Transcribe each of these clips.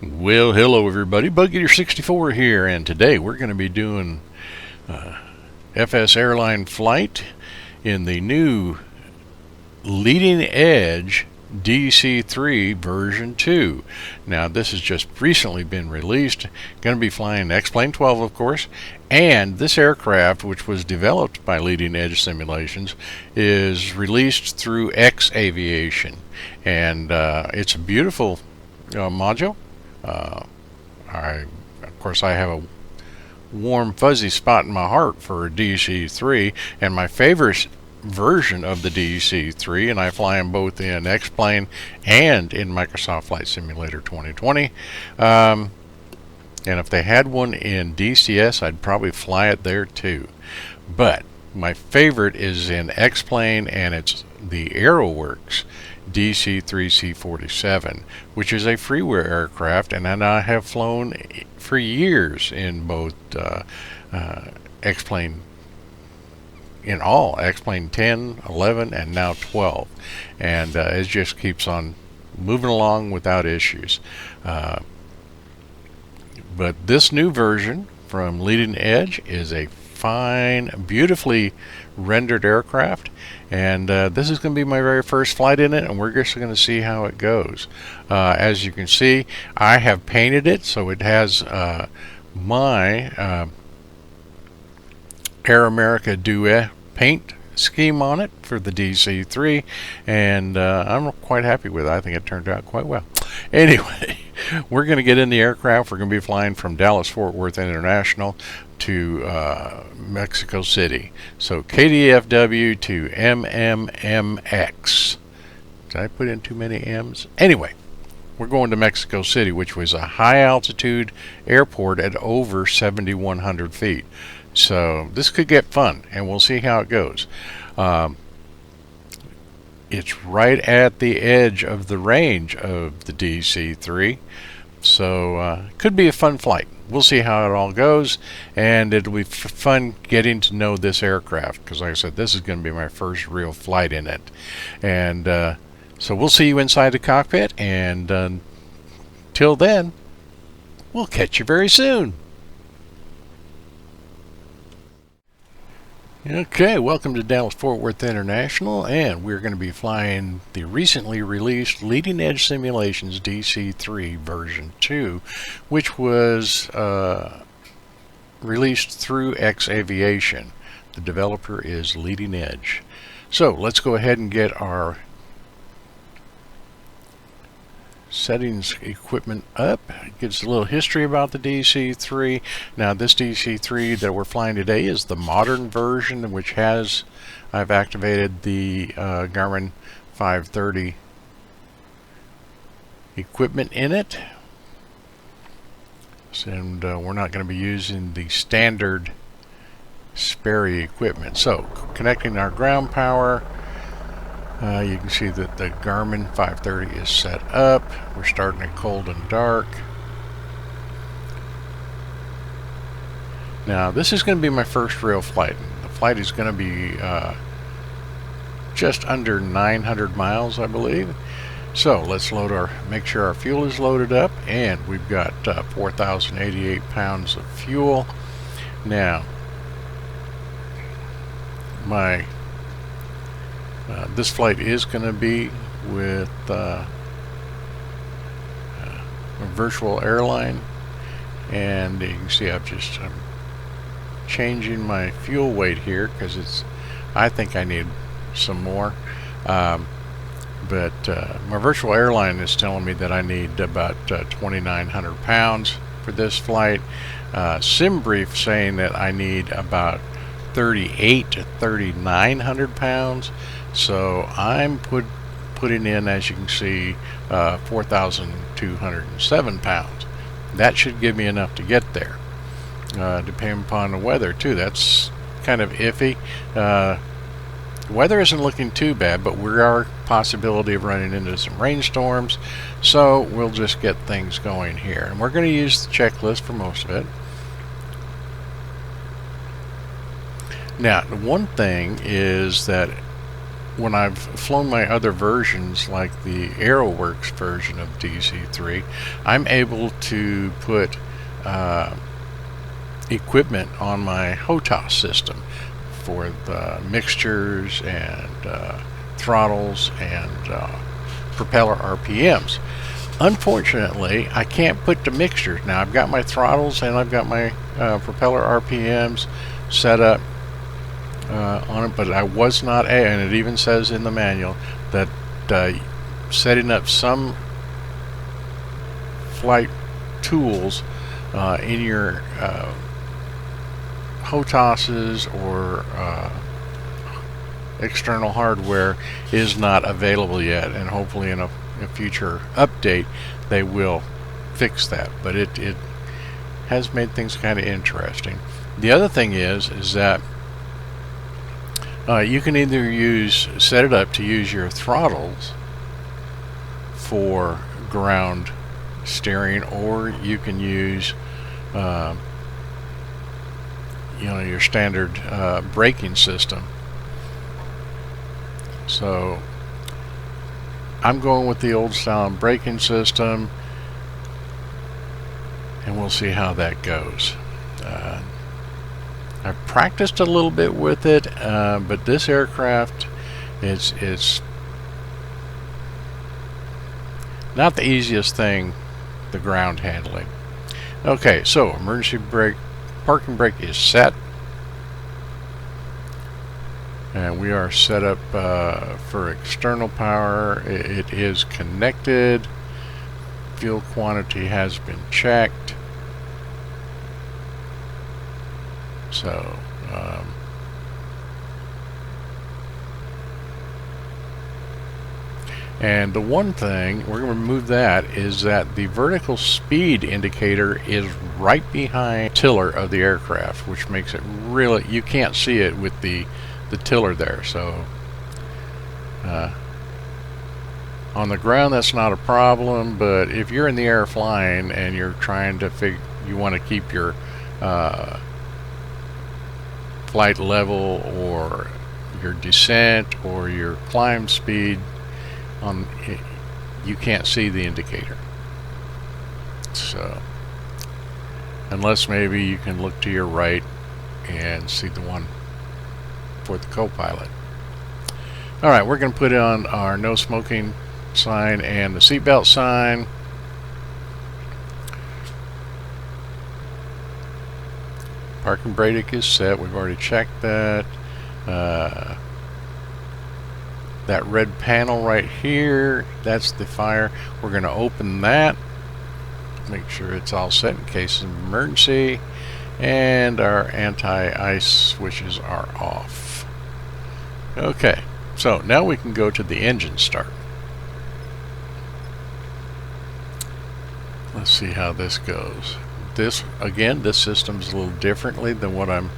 Well, hello everybody, BugEater64 here, and today we're going to be doing FS airline flight in the new leading edge DC3 version 2. Now this has just recently been released. Going to be flying X-Plane12, of course, and this aircraft, which was developed by Leading Edge Simulations, is released through X-Aviation, and it's a beautiful module. Of course, I have a warm, fuzzy spot in my heart for a DC3, and my favorite version of the DC3, and I fly them both in X-Plane and in Microsoft Flight Simulator 2020. And if they had one in DCS, I'd probably fly it there too. But my favorite is in X-Plane, and it's the AeroWorks DC3C47, which is a freeware aircraft, and I have flown for years in both X-Plane, in all, X-Plane 10, 11, and now 12, and it just keeps on moving along without issues. But this new version from Leading Edge is a fine, beautifully rendered aircraft, and this is going to be my very first flight in it, and we're just going to see how it goes. As you can see, I have painted it so it has my Air America Duet paint scheme on it for the DC3, and I'm quite happy with it. I think it turned out quite well. Anyway, we're going to get in the aircraft. We're going to be flying from Dallas-Fort Worth International to Mexico City. So KDFW to MMMX. Did I put in too many M's? Anyway, we're going to Mexico City, which was a high altitude airport at over 7,100 feet. So this could get fun, and we'll see how it goes. It's right at the edge of the range of the DC3, so could be a fun flight. We'll see how it all goes, and it'll be fun getting to know this aircraft, because like I said, this is going to be my first real flight in it. And so we'll see you inside the cockpit, and till then, we'll catch you very soon. Okay, welcome to Dallas-Fort Worth International, and we're going to be flying the recently released Leading Edge Simulations DC3 version 2, which was released through X-Aviation. The developer is Leading Edge. So let's go ahead and get our settings equipment up. It gives a little history about the DC3. Now this DC3 that we're flying today is the modern version, which has, I've activated the Garmin 530 equipment in it, and we're not going to be using the standard Sperry equipment. So connecting our ground power, you can see that the Garmin 530 is set up. We're starting it cold and dark. Now this is going to be my first real flight. The flight is going to be just under 900 miles, I believe. So let's make sure our fuel is loaded up, and we've got 4,088 pounds of fuel. Now this flight is going to be with a virtual airline, and you can see I'm changing my fuel weight here because I think I need some more, but my virtual airline is telling me that I need about 2,900 pounds for this flight. SimBrief saying that I need about 3,800 to 3,900 pounds. So I'm putting in, as you can see, 4,207 pounds. That should give me enough to get there. Depending upon the weather too. That's kind of iffy. The weather isn't looking too bad, but we are a possibility of running into some rainstorms. So we'll just get things going here, and we're going to use the checklist for most of it. Now, the one thing is that when I've flown my other versions, like the AeroWorks version of DC3, I'm able to put equipment on my HOTAS system for the mixtures and throttles and propeller RPMs. Unfortunately, I can't put the mixtures. Now I've got my throttles and I've got my propeller RPMs set up on it, but I was not, and it even says in the manual that setting up some flight tools in your HOTASs or external hardware is not available yet, and hopefully in a future update they will fix that. But it has made things kind of interesting. The other thing is that you can either set it up to use your throttles for ground steering, or you can use your standard braking system. So I'm going with the old style braking system, and we'll see how that goes. I've practiced a little bit with it, but this aircraft is not the easiest thing, the ground handling. Okay, so emergency brake, parking brake is set, and we are set up for external power. It is connected. Fuel quantity has been checked. So and the one thing we're going to remove that is that the vertical speed indicator is right behind the tiller of the aircraft, which makes it really, you can't see it with the tiller there. So on the ground that's not a problem, but if you're in the air flying and you're trying to you want to keep your flight level or your descent or your climb speed on, you can't see the indicator. So unless maybe you can look to your right and see the one for the co-pilot. Alright, we're going to put on our no smoking sign and the seatbelt sign. Parking brake is set. We've already checked that. That red panel right here, that's the fire. We're going to open that, make sure it's all set in case of emergency, and our anti-ice switches are off. Okay, so now we can go to the engine start. Let's see how this goes. This system's a little differently than what I'm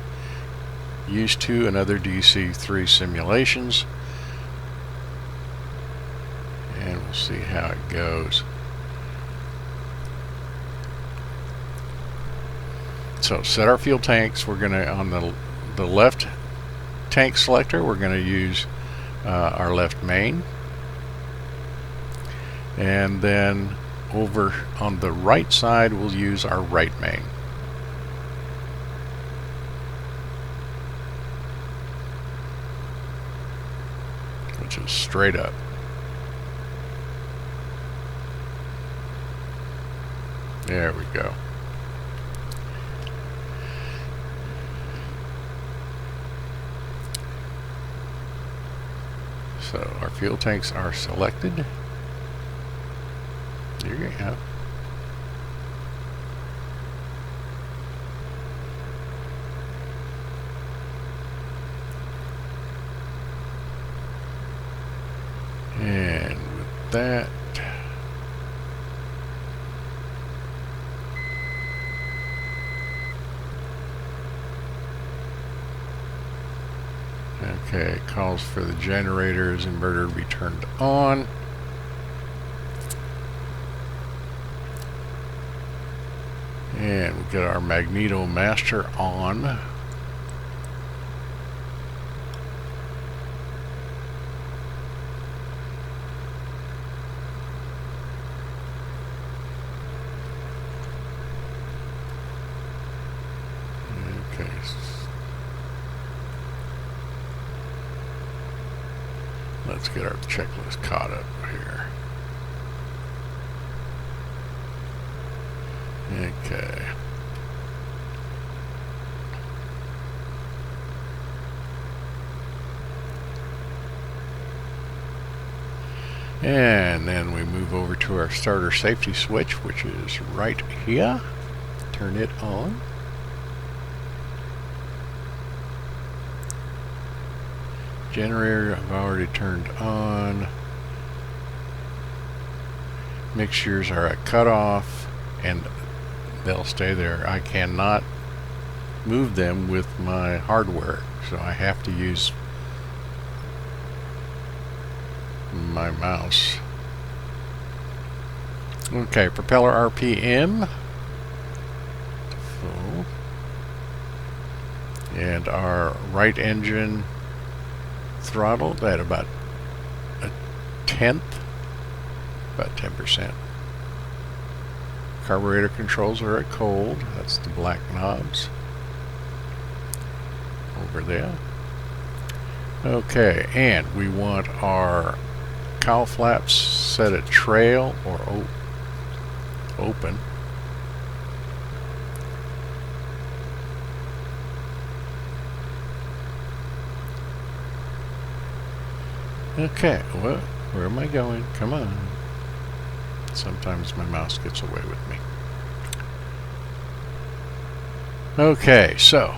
used to in other DC3 simulations, and we'll see how it goes. So set our fuel tanks. We're going to, on the left tank selector, we're going to use our left main, and then over on the right side we'll use our right main. Which is straight up. There we go. So our fuel tanks are selected. There you go. And with that, okay, it calls for the generators inverter to be turned on. And we get our magneto master on. let's get our checklist caught up here. Okay. And then we move over to our starter safety switch, which is right here. Turn it on. Generator I've already turned on. Mixtures are at cutoff and they'll stay there. I cannot move them with my hardware, so I have to use my mouse. Okay, propeller RPM. Full. And our right engine throttled at about a tenth, about 10%. Carburetor controls are at cold. That's the black knobs over there. Okay, and we want our cowl flaps set at trail or open. Okay, well, where am I going? Come on. Sometimes my mouse gets away with me. Okay, so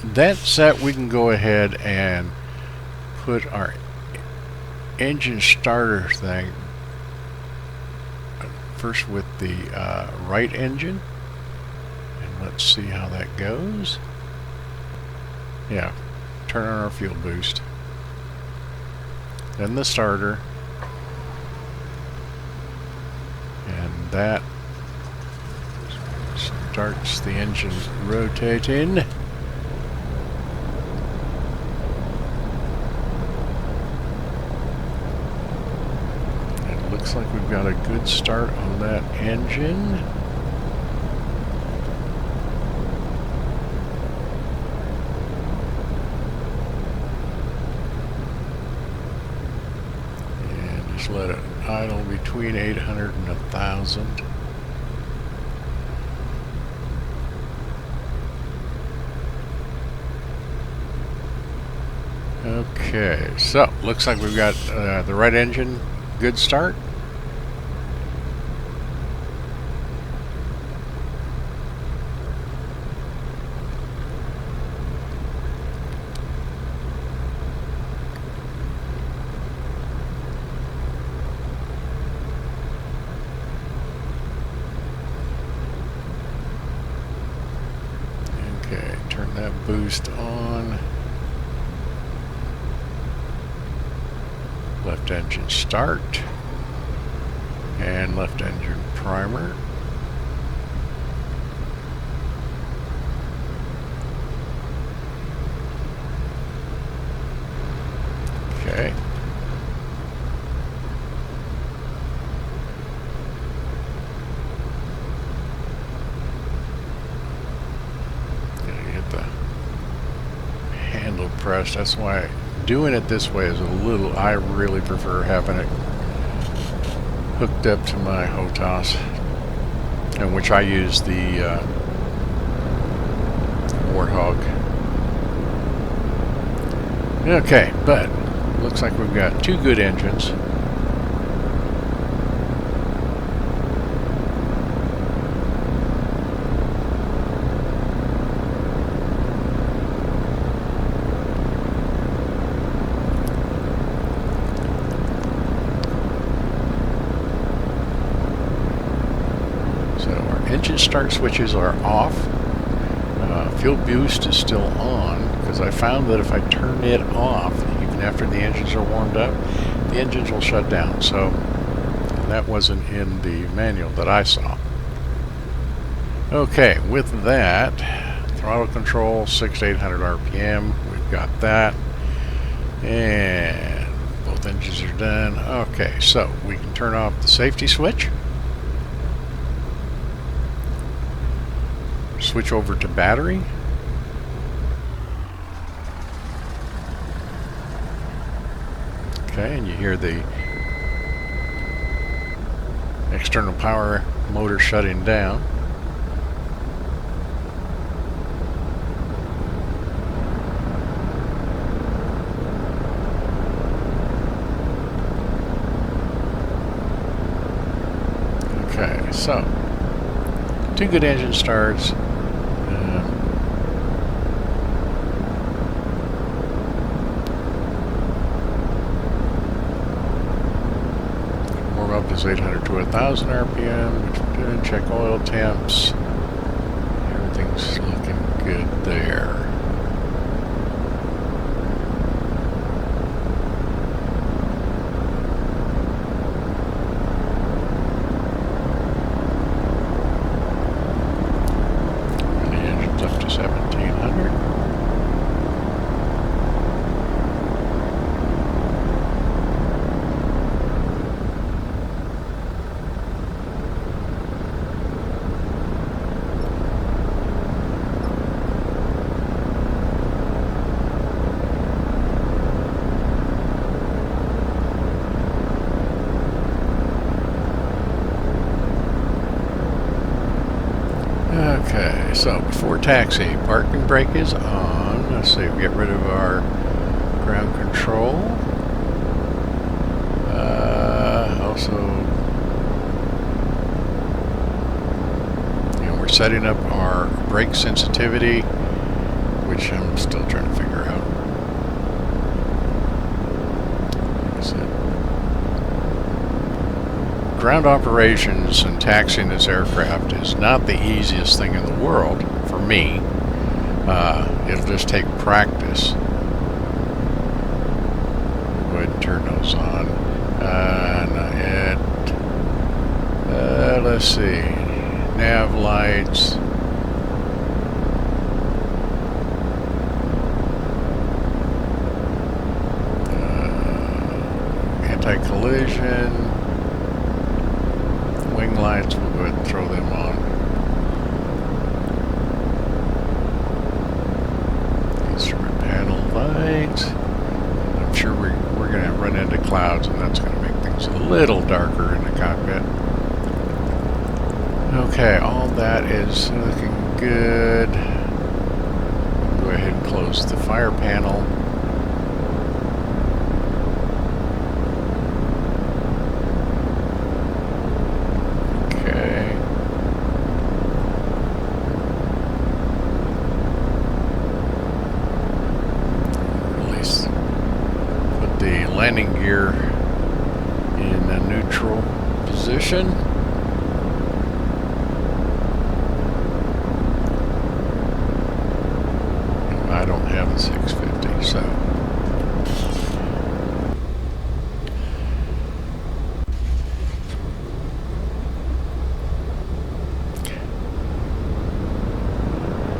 that's set. We can go ahead and put our engine starter thing first with the right engine, and let's see how that goes. Yeah, turn on our fuel boost, then the starter, and that starts the engine rotating. Looks like we've got a good start on that engine. And just let it idle between 800 and 1,000. Okay, so looks like we've got the right engine, good start. Okay, turn that boost on. Left engine start. And left engine primer. Okay. Handle pressed. That's why doing it this way is a little, I really prefer having it hooked up to my HOTAS, in which I use the Warthog. Okay, but looks like we've got two good engines. Engine start switches are off. Fuel boost is still on, because I found that if I turn it off, even after the engines are warmed up, the engines will shut down. So that wasn't in the manual that I saw. Okay, with that, throttle control 6 to 800 RPM, we've got that, and both engines are done. Okay, so we can turn off the safety switch. Switch over to battery. Okay, and you hear the external power motor shutting down. Okay, so 2 good engine starts. Warm up is 800 to 1000 RPM. Check oil temps. Everything's looking good there. Up to 1700. Okay, so before taxi, parking brake is on. Let's see, we get rid of our ground control. Also, we're setting up our brake sensitivity, which I'm still trying to figure out. What is it? Ground operations and taxiing this aircraft is not the easiest thing in the world for me. It'll just take practice. Go ahead and turn those on. Not yet. Let's see. Nav lights. Anti-collision. Wing lights, we'll go ahead and throw them on. Instrument panel lights. I'm sure we're going to run into clouds, and that's going to make things a little darker in the cockpit. Okay, all that is looking good. Go ahead and close the fire panel. Landing gear in a neutral position. I don't have a 650, so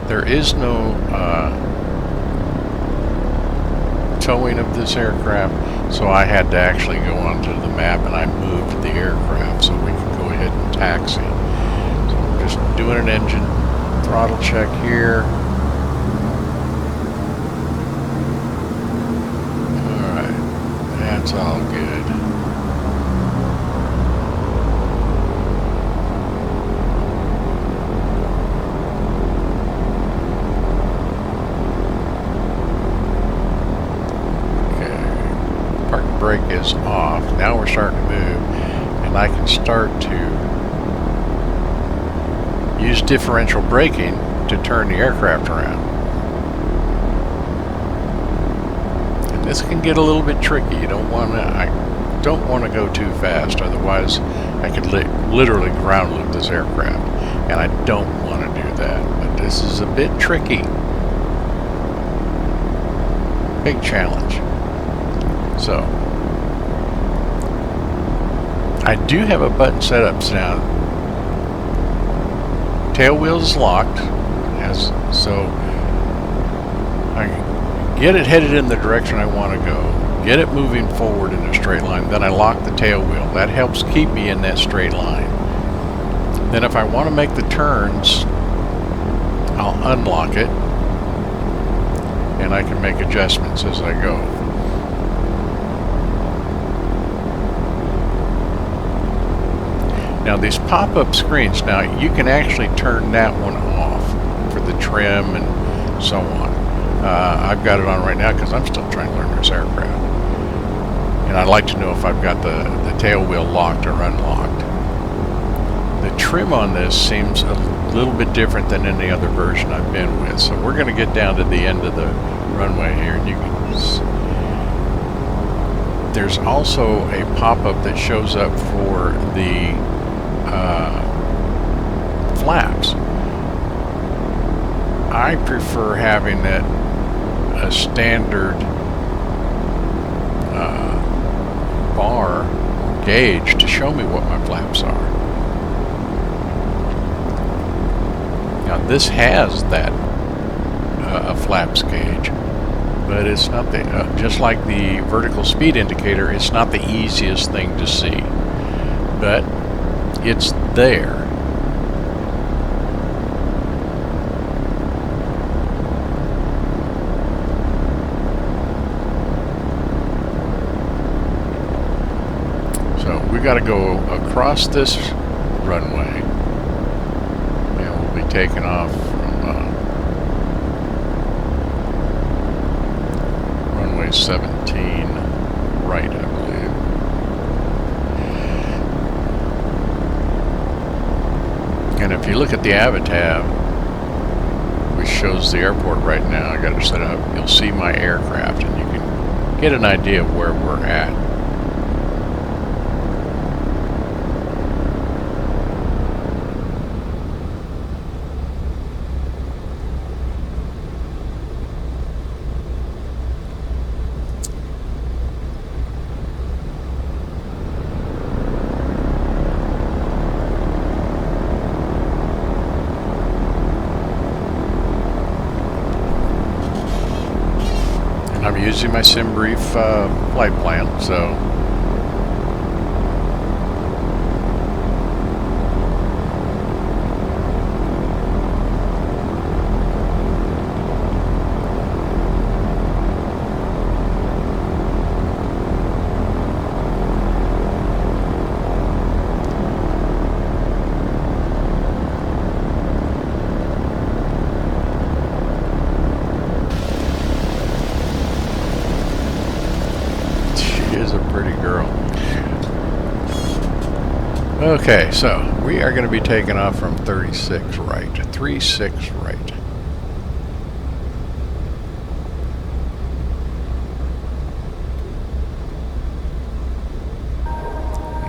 there is no towing of this aircraft, so I had to actually go onto the map and I moved the aircraft so we can go ahead and taxi. So I'm just doing an engine throttle check here. Alright, that's all good. Brake is off. Now we're starting to move, and I can start to use differential braking to turn the aircraft around. And this can get a little bit tricky. I don't want to go too fast, otherwise I could literally ground loop this aircraft, and I don't want to do that. But this is a bit tricky. Big challenge. So I do have a button set up now. Tail wheel is locked, so I get it headed in the direction I want to go, get it moving forward in a straight line, then I lock the tail wheel. That helps keep me in that straight line. Then if I want to make the turns, I'll unlock it, and I can make adjustments as I go. Now these pop-up screens, now you can actually turn that one off for the trim and so on. I've got it on right now because I'm still trying to learn this aircraft. And I'd like to know if I've got the tail wheel locked or unlocked. The trim on this seems a little bit different than any other version I've been with. So we're going to get down to the end of the runway here, and you can there's also a pop-up that shows up for the flaps. I prefer having it a standard bar or gauge to show me what my flaps are. Now this has that a flaps gauge, but it's not the just like the vertical speed indicator, it's not the easiest thing to see, but it's there. So we got to go across this runway, and we'll be taking off from runway 17 right, I believe. And if you look at the Avatar, which shows the airport right now, I got it set up, you'll see my aircraft, and you can get an idea of where we're at. I'm using my SimBrief flight plan, so okay, so we are going to be taking off from 36 right, 36 right.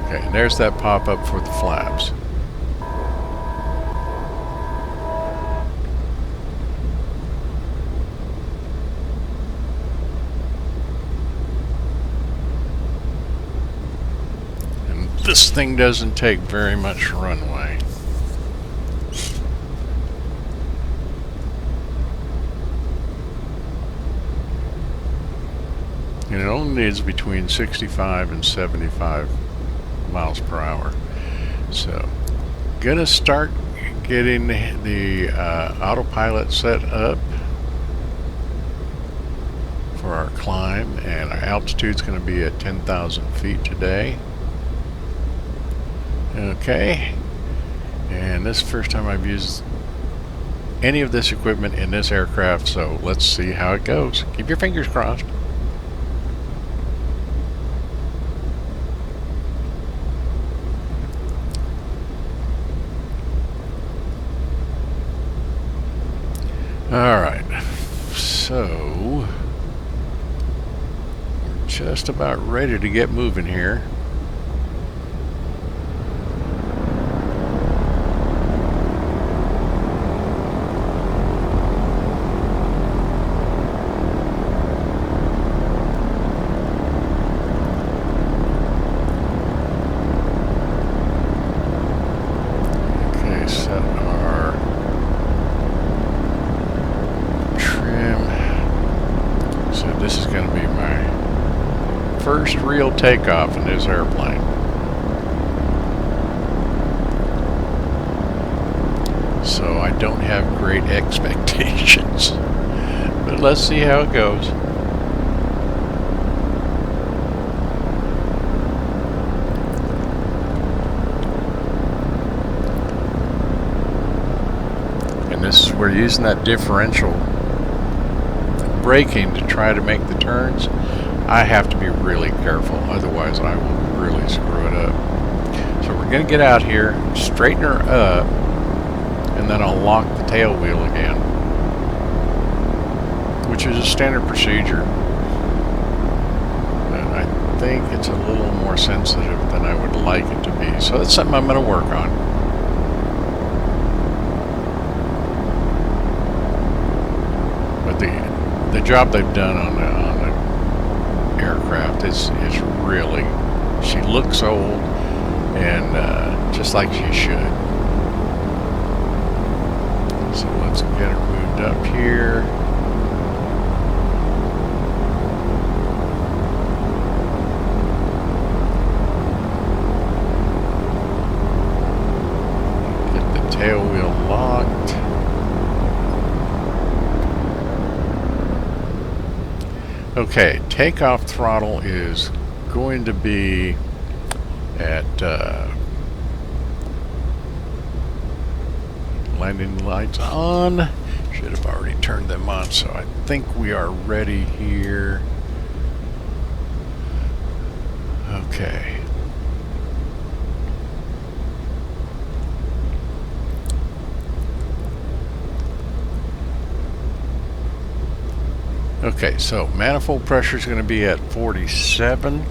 Okay, and there's that pop-up for the flaps. This thing doesn't take very much runway. And it only needs between 65 and 75 miles per hour. So, gonna start getting the autopilot set up for our climb, and our altitude's gonna be at 10,000 feet today. Okay, and this is the first time I've used any of this equipment in this aircraft, so let's see how it goes. Keep your fingers crossed. Alright, so we're just about ready to get moving here. First real takeoff in this airplane. So I don't have great expectations, but let's see how it goes. we're using that differential braking to try to make the turns, I have to be really careful, otherwise I will really screw it up. So we're going to get out here, straighten her up, and then I'll lock the tail wheel again, which is a standard procedure. And I think it's a little more sensitive than I would like it to be, so that's something I'm going to work on. But the job they've done on the aircraft is really, she looks old, and just like she should. So let's get her moved up here. Get the tail wheel locked. Okay, takeoff throttle is going to be at landing lights on. Should have already turned them on, so I think we are ready here. Okay. Okay, so manifold pressure is going to be at 47.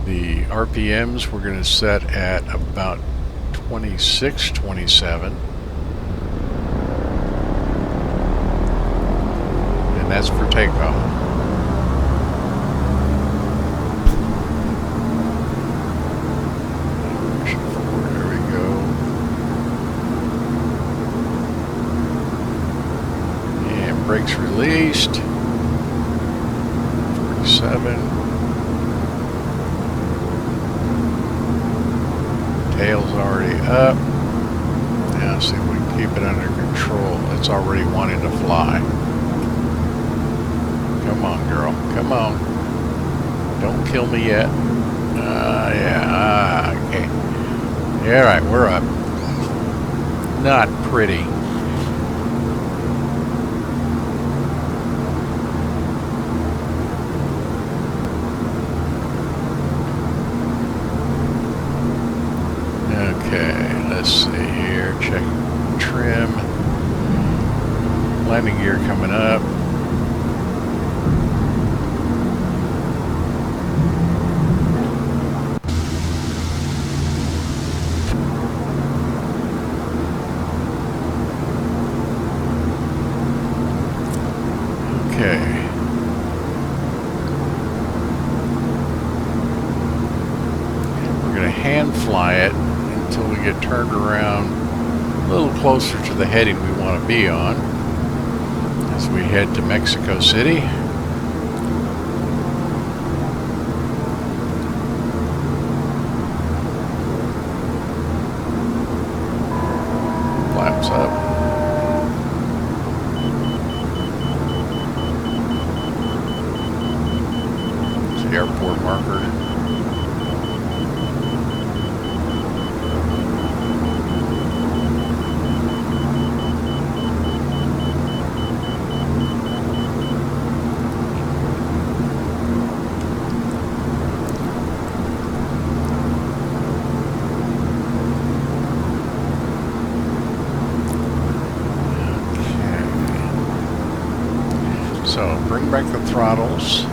The RPMs we're going to set at about 26, 27. And that's for takeoff. Brakes released. 47. Tail's already up. Now see if we can keep it under control. It's already wanting to fly. Come on, girl. Come on. Don't kill me yet. Yeah. Okay. Yeah, right. We're up. Not pretty. Okay, let's see here, check trim, landing gear coming up. Okay. We're going to hand fly it until we get turned around a little closer to the heading we want to be on as we head to Mexico City. Flaps up. It's the airport marker. So bring back the throttles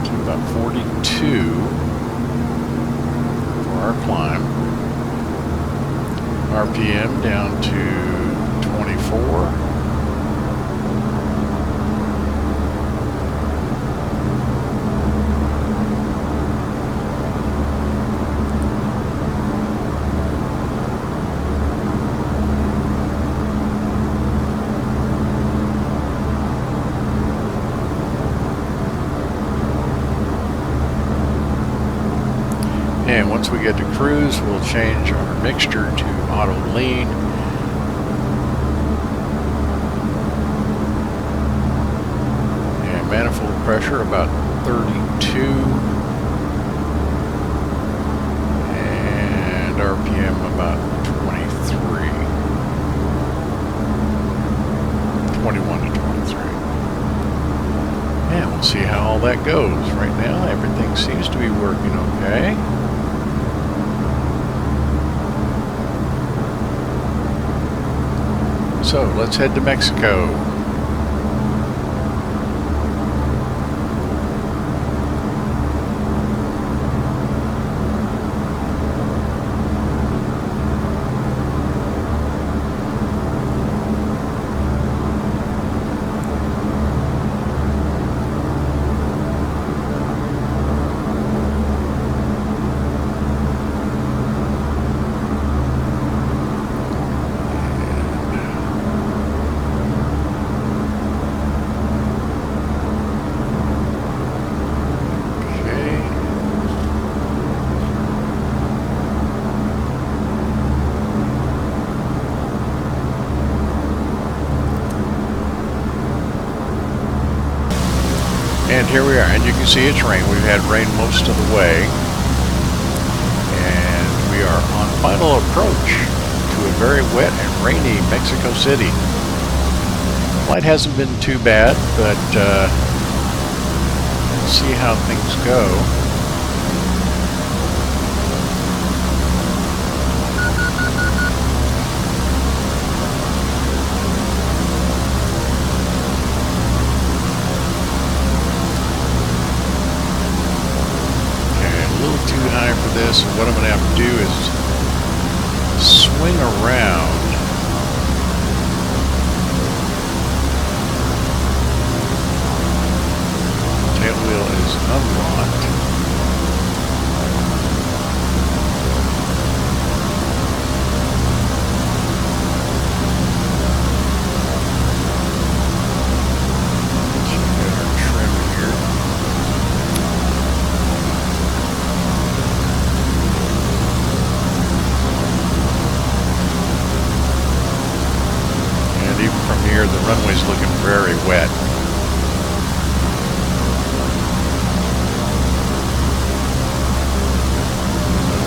to about 42 for our climb. RPM down to 24. And once we get to cruise, we'll change our mixture to auto lean. And manifold pressure about 32. about 23. 21 to 23. And we'll see how all that goes. Right now, everything seems to be working okay. So let's head to Mexico. And here we are, and you can see it's rain. We've had rain most of the way. And we are on final approach to a very wet and rainy Mexico City. Flight hasn't been too bad, but we'll see how things go. This, and what I'm going to have to do is swing around tail wheel is unlocked. The runway's looking very wet.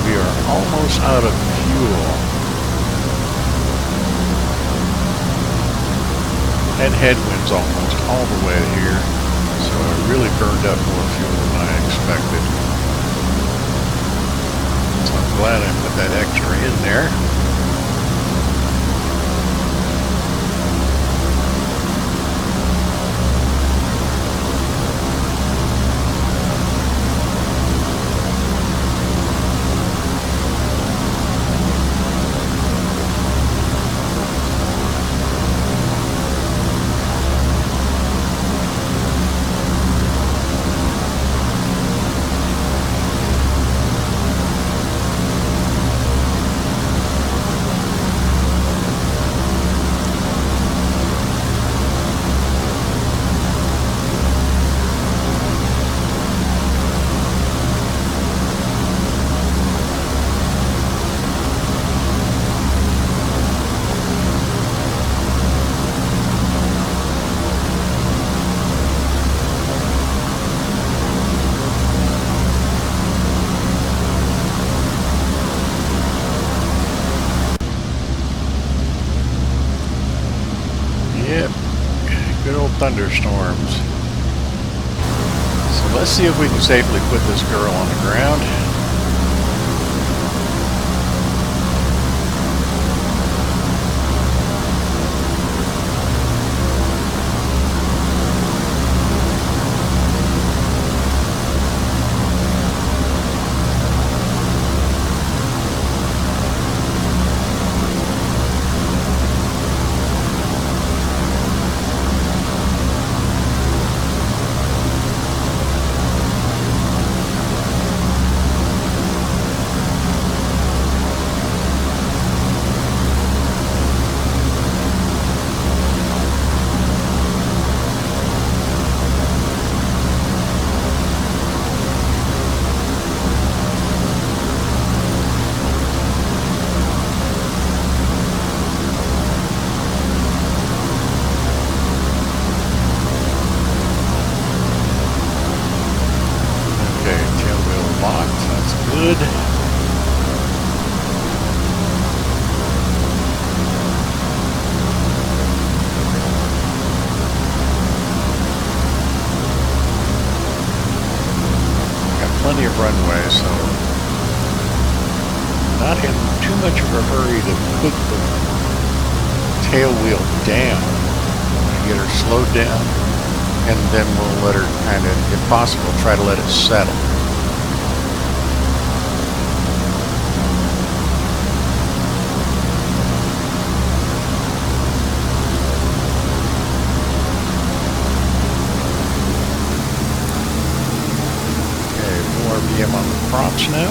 We are almost out of fuel. And headwinds almost all the way here. So I really burned up more fuel than I expected. So I'm glad I put that extra in there. Yep, good old thunderstorms. So let's see if we can safely put this girl on the ground. Good. plenty of runway, so not in too much of a hurry to put the tail wheel down. Get her slowed down, and then we'll let her kind of, if possible, try to let it settle. RPM on the props now.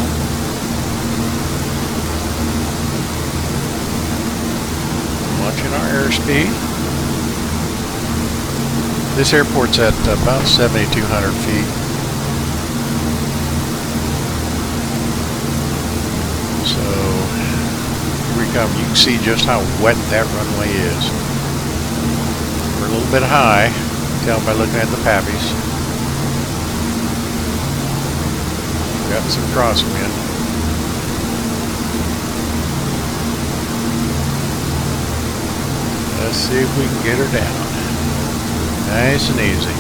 Watching our airspeed. This airport's at about 7,200 feet. So here we come. You can see just how wet that runway is. We're a little bit high. Tell by looking at the pappies. Got some crosswind. Let's see if we can get her down. Nice and easy.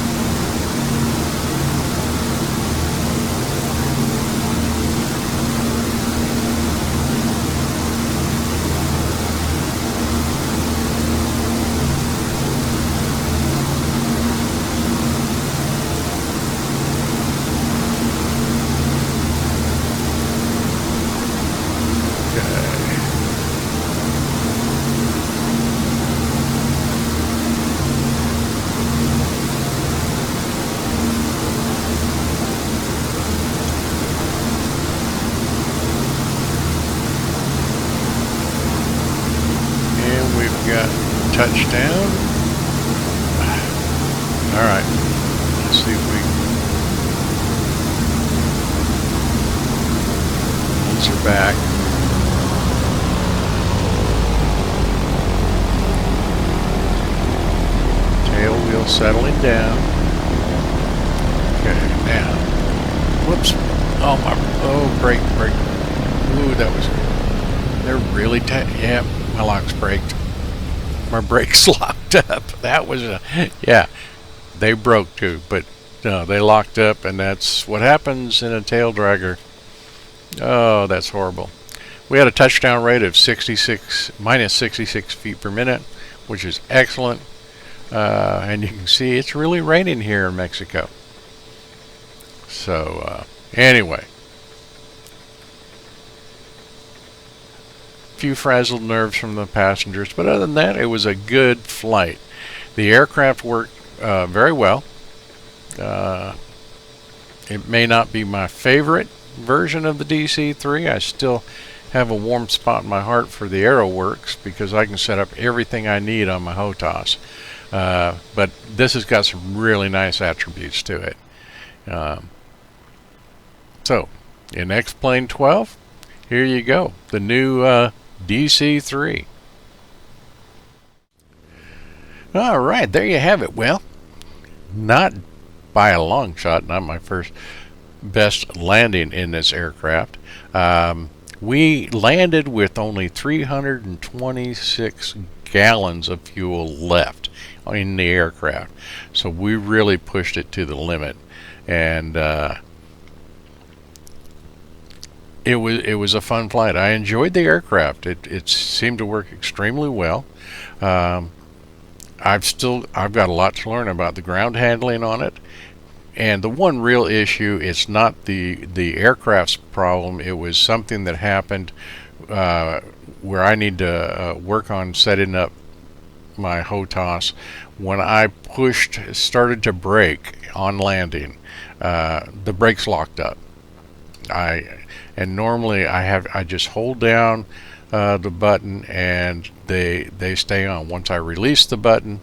Touchdown. All right. Let's see if we can ease her back. Tail wheel settling down. Okay, now. Whoops. Oh my. Oh, brake. Ooh, that was. They're really tight. Yeah, my lock's braked. My brakes locked up. That was yeah, they broke too, but no, they locked up, and that's what happens in a tail dragger. Oh, that's horrible. We had a touchdown rate of minus 66 feet per minute, which is excellent. And you can see it's really raining here in Mexico. So anyway, few frazzled nerves from the passengers, but other than that, it was a good flight. The aircraft worked very well. It may not be my favorite version of the DC3. I still have a warm spot in my heart for the AeroWorks because I can set up everything I need on my HOTAS. But this has got some really nice attributes to it. So, in X-Plane12, here you go, the new DC3. All right, there you have it. Well, not by a long shot, not my first best landing in this aircraft. We landed with only 326 gallons of fuel left in the aircraft, so we really pushed it to the limit, and it was a fun flight. I enjoyed the aircraft. It seemed to work extremely well. I've got a lot to learn about the ground handling on it. And the one real issue, it's not the aircraft's problem. It was something that happened where I need to work on setting up my HOTAS. When I started to brake on landing, the brakes locked up. And normally I just hold down the button and they stay on. Once I release the button,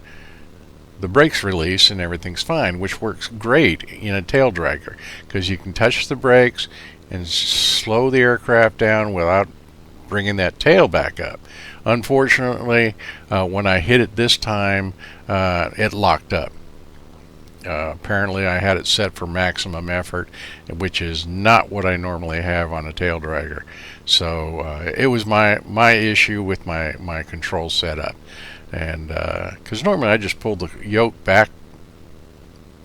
the brakes release and everything's fine, which works great in a tail dragger because you can touch the brakes and slow the aircraft down without bringing that tail back up. Unfortunately, when I hit it this time, it locked up. Apparently I had it set for maximum effort, which is not what I normally have on a tail dragger. So it was my issue with my control setup. And because normally I just pull the yoke back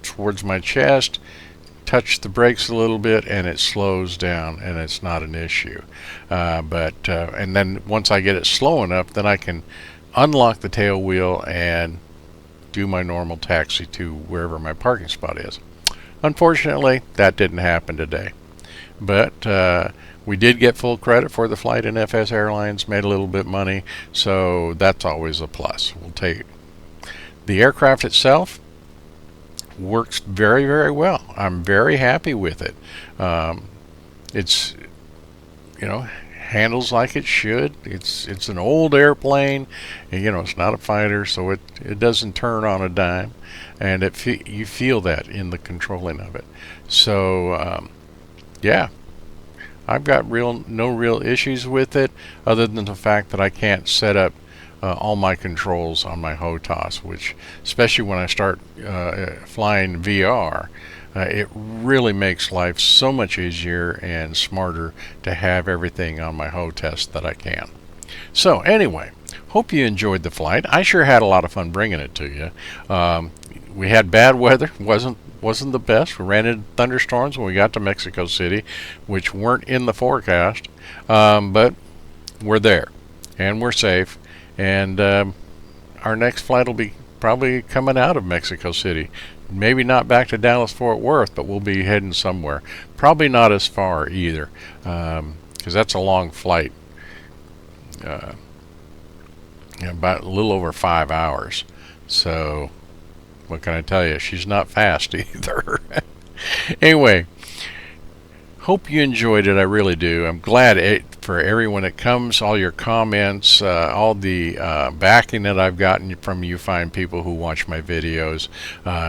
towards my chest, touch the brakes a little bit and it slows down, and it's not an issue. And then once I get it slow enough, then I can unlock the tail wheel and do my normal taxi to wherever my parking spot is. Unfortunately, that didn't happen today. But we did get full credit for the flight in FS Airlines, made a little bit of money, so that's always a plus. We'll take it. The aircraft itself works very, very well. I'm very happy with it. It's, handles like it should. It's an old airplane, and, it's not a fighter, so it doesn't turn on a dime, and you feel that in the controlling of it. So yeah, I've got no real issues with it, other than the fact that I can't set up all my controls on my HOTAS, which, especially when I start flying VR, it really makes life so much easier and smarter to have everything on my HOTAS that I can. So anyway, hope you enjoyed the flight. I sure had a lot of fun bringing it to you. We had bad weather, wasn't the best. We ran into thunderstorms when we got to Mexico City, which weren't in the forecast, but we're there and we're safe. And our next flight will be probably coming out of Mexico City. Maybe not back to Dallas-Fort Worth, but we'll be heading somewhere. Probably not as far either, because that's a long flight. About a little over 5 hours. So what can I tell you? She's not fast either. Anyway, hope you enjoyed it. I really do. I'm glad for everyone that comes, all your comments, all the backing that I've gotten from you fine people who watch my videos.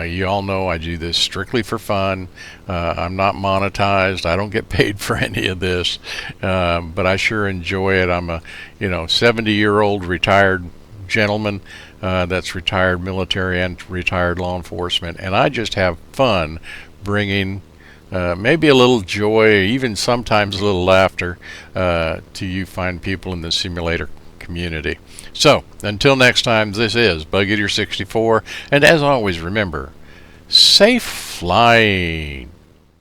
You all know I do this strictly for fun. I'm not monetized. I don't get paid for any of this, but I sure enjoy it. I'm a 70-year-old retired gentleman that's retired military and retired law enforcement, and I just have fun bringing maybe a little joy, even sometimes a little laughter to you fine people in the simulator community. So until next time, this is Bug Eater 64, and as always, remember, safe flying.